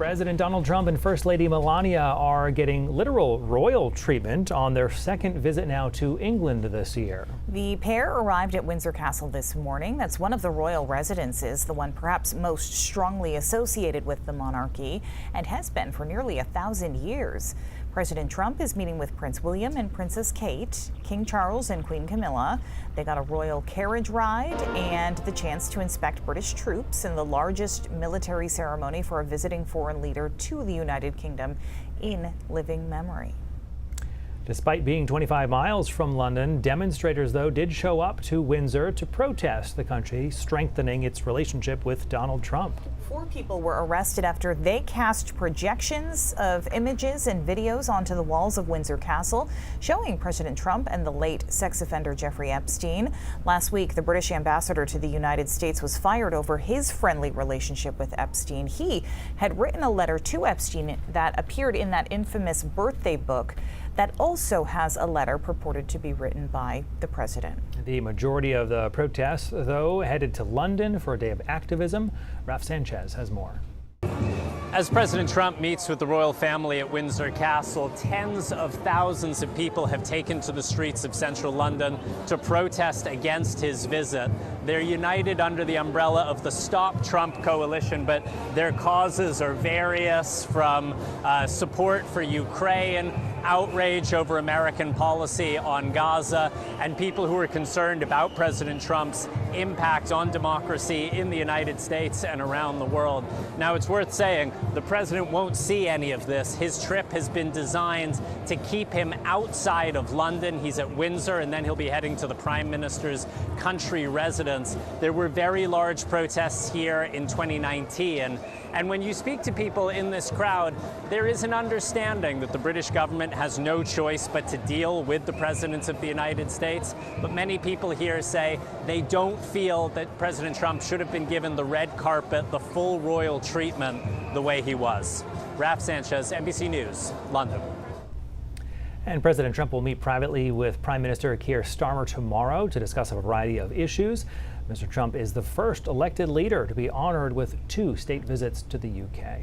President Donald Trump and First Lady Melania are getting literal royal treatment on their second visit now to England this year. The pair arrived at Windsor Castle this morning. That's one of the royal residences, the one perhaps most strongly associated with the monarchy, and has been for nearly 1,000 years. President Trump is meeting with Prince William and Princess Kate, King Charles and Queen Camilla. They got a royal carriage ride and the chance to inspect British troops in the largest military ceremony for a visiting foreign leader to the United Kingdom in living memory. Despite being 25 miles from London, demonstrators, though, did show up to Windsor to protest the country strengthening its relationship with Donald Trump. 4 people were arrested after they cast projections of images and videos onto the walls of Windsor Castle showing President Trump and the late sex offender Jeffrey Epstein. Last week, the British ambassador to the United States was fired over his friendly relationship with Epstein. He had written a letter to Epstein that appeared in that infamous birthday book that also has a letter purported to be written by the president. The majority of the protests, though, headed to London for a day of activism. Raf Sanchez has more. As President Trump meets with the royal family at Windsor Castle, tens of thousands of people have taken to the streets of central London to protest against his visit. They're united under the umbrella of the Stop Trump coalition, but their causes are various, from support for Ukraine, outrage over American policy on Gaza, and people who are concerned about President Trump's impact on democracy in the United States and around the world. Now, it's worth saying the president won't see any of this. His trip has been designed to keep him outside of London. He's at Windsor, and then he'll be heading to the Prime Minister's country residence. There were very large protests here in 2019. And when you speak to people in this crowd, there is an understanding that the British government has no choice but to deal with the presidents of the United States. But many people here say they don't feel that President Trump should have been given the red carpet, the full royal treatment, the way he was. Raf Sanchez, NBC News, London. And President Trump will meet privately with Prime Minister Keir Starmer tomorrow to discuss a variety of issues. Mr. Trump is the first elected leader to be honored with 2 state visits to the UK.